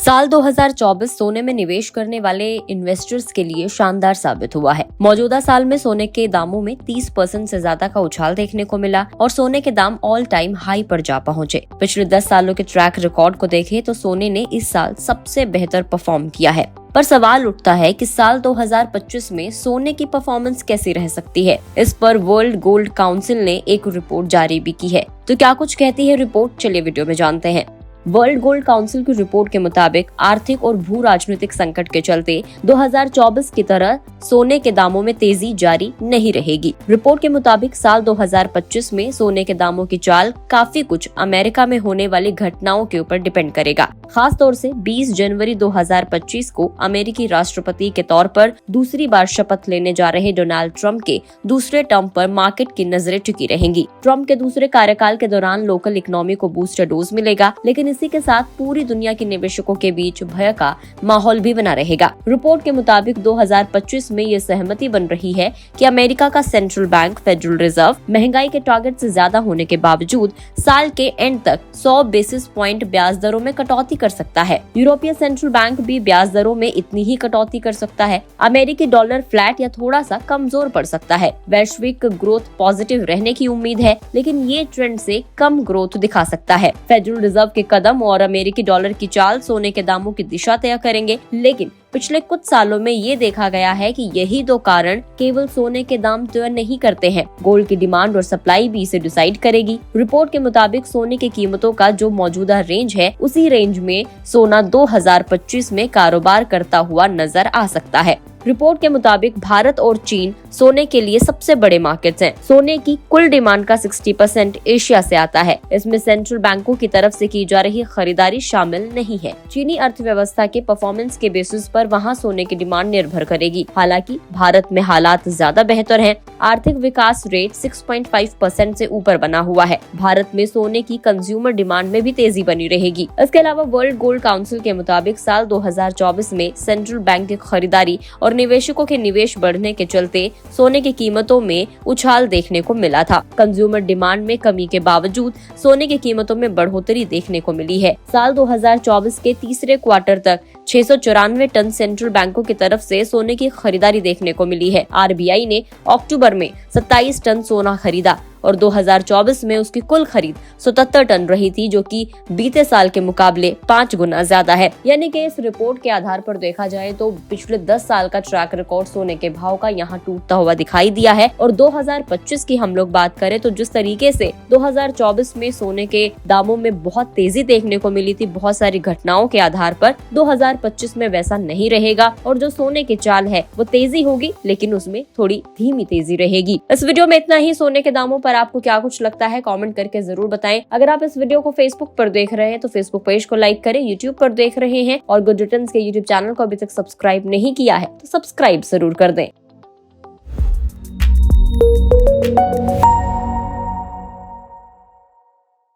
साल 2024 सोने में निवेश करने वाले इन्वेस्टर्स के लिए शानदार साबित हुआ है। मौजूदा साल में सोने के दामों में 30% से ज्यादा का उछाल देखने को मिला और सोने के दाम ऑल टाइम हाई पर जा पहुंचे। पिछले 10 सालों के ट्रैक रिकॉर्ड को देखें तो सोने ने इस साल सबसे बेहतर परफॉर्म किया है। पर सवाल उठता है कि साल 2025 में सोने की परफॉर्मेंस कैसी रह सकती है। इस पर वर्ल्ड गोल्ड काउंसिल ने एक रिपोर्ट जारी भी की है। तो क्या कुछ कहती है रिपोर्ट, चलिए वीडियो में जानते हैं। वर्ल्ड गोल्ड काउंसिल की रिपोर्ट के मुताबिक आर्थिक और भू राजनीतिक संकट के चलते 2024 की तरह सोने के दामों में तेजी जारी नहीं रहेगी। रिपोर्ट के मुताबिक साल 2025 में सोने के दामों की चाल काफी कुछ अमेरिका में होने वाली घटनाओं के ऊपर डिपेंड करेगा। खास तौर से 20 जनवरी 2025 को अमेरिकी राष्ट्रपति के तौर पर दूसरी बार शपथ लेने जा रहे डोनाल्ड ट्रंप के दूसरे टर्म पर मार्केट की नजरें टिकी रहेंगी। ट्रंप के दूसरे कार्यकाल के दौरान लोकल इकोनॉमी को बूस्टर डोज मिलेगा, लेकिन इसी के साथ पूरी दुनिया के निवेशकों के बीच भय का माहौल भी बना रहेगा। रिपोर्ट के मुताबिक 2025 में ये सहमति बन रही है कि अमेरिका का सेंट्रल बैंक फेडरल रिजर्व महंगाई के टारगेट से ज्यादा होने के बावजूद साल के एंड तक 100 बेसिस पॉइंट ब्याज दरों में कटौती कर सकता है। यूरोपीय सेंट्रल बैंक भी ब्याज दरों में इतनी ही कटौती कर सकता है। अमेरिकी डॉलर फ्लैट या थोड़ा सा कमजोर पड़ सकता है। वैश्विक ग्रोथ पॉजिटिव रहने की उम्मीद है, लेकिन ये ट्रेंड से कम ग्रोथ दिखा सकता है। फेडरल रिजर्व के कदम और अमेरिकी डॉलर की चाल सोने के दामों की दिशा तय करेंगे, लेकिन पिछले कुछ सालों में ये देखा गया है कि यही दो कारण केवल सोने के दाम तय नहीं करते हैं, गोल्ड की डिमांड और सप्लाई भी इसे डिसाइड करेगी। रिपोर्ट के मुताबिक सोने की कीमतों का जो मौजूदा रेंज है, उसी रेंज में सोना 2025 में कारोबार करता हुआ नजर आ सकता है। रिपोर्ट के मुताबिक भारत और चीन सोने के लिए सबसे बड़े मार्केट्स हैं। सोने की कुल डिमांड का 60% एशिया से आता है। इसमें सेंट्रल बैंकों की तरफ से की जा रही खरीदारी शामिल नहीं है। चीनी अर्थव्यवस्था के परफॉर्मेंस के बेसिस पर वहां सोने की डिमांड निर्भर करेगी। हालांकि भारत में हालात ज्यादा बेहतर हैं। आर्थिक विकास रेट 6.5% से ऊपर बना हुआ है। भारत में सोने की कंज्यूमर डिमांड में भी तेजी बनी रहेगी। इसके अलावा वर्ल्ड गोल्ड काउंसिल के मुताबिक साल 2024 में सेंट्रल बैंक की खरीदारी और निवेशकों के निवेश बढ़ने के चलते सोने की कीमतों में उछाल देखने को मिला था। कंज्यूमर डिमांड में कमी के बावजूद सोने की कीमतों में बढ़ोतरी देखने को मिली है। साल 2024 के तीसरे क्वार्टर तक 694 टन सेंट्रल बैंकों की तरफ से सोने की खरीदारी देखने को मिली है। आरबीआई ने अक्टूबर में 27 टन सोना खरीदा और 2024 में उसकी कुल खरीद 77 टन रही थी, जो कि बीते साल के मुकाबले 5 गुना ज्यादा है। यानी कि इस रिपोर्ट के आधार पर देखा जाए तो पिछले 10 साल का ट्रैक रिकॉर्ड सोने के भाव का यहाँ टूटता हुआ दिखाई दिया है। और 2025 की हम लोग बात करें तो जिस तरीके से 2024 में सोने के दामों में बहुत तेजी देखने को मिली थी बहुत सारी घटनाओं के आधार पर, 2025 में वैसा नहीं रहेगा और जो सोने की चाल है वो तेजी होगी, लेकिन उसमें थोड़ी धीमी तेजी रहेगी। इस वीडियो में इतना ही। सोने के दामों पर आपको क्या कुछ लगता है कमेंट करके जरूर बताएं। अगर आप इस वीडियो को फेसबुक पर देख रहे हैं तो फेसबुक पेज को लाइक करें, यूट्यूब पर देख रहे हैं और गुड रिटर्न्स के यूट्यूब चैनल को अभी तक सब्सक्राइब नहीं किया है तो सब्सक्राइब जरूर कर दें।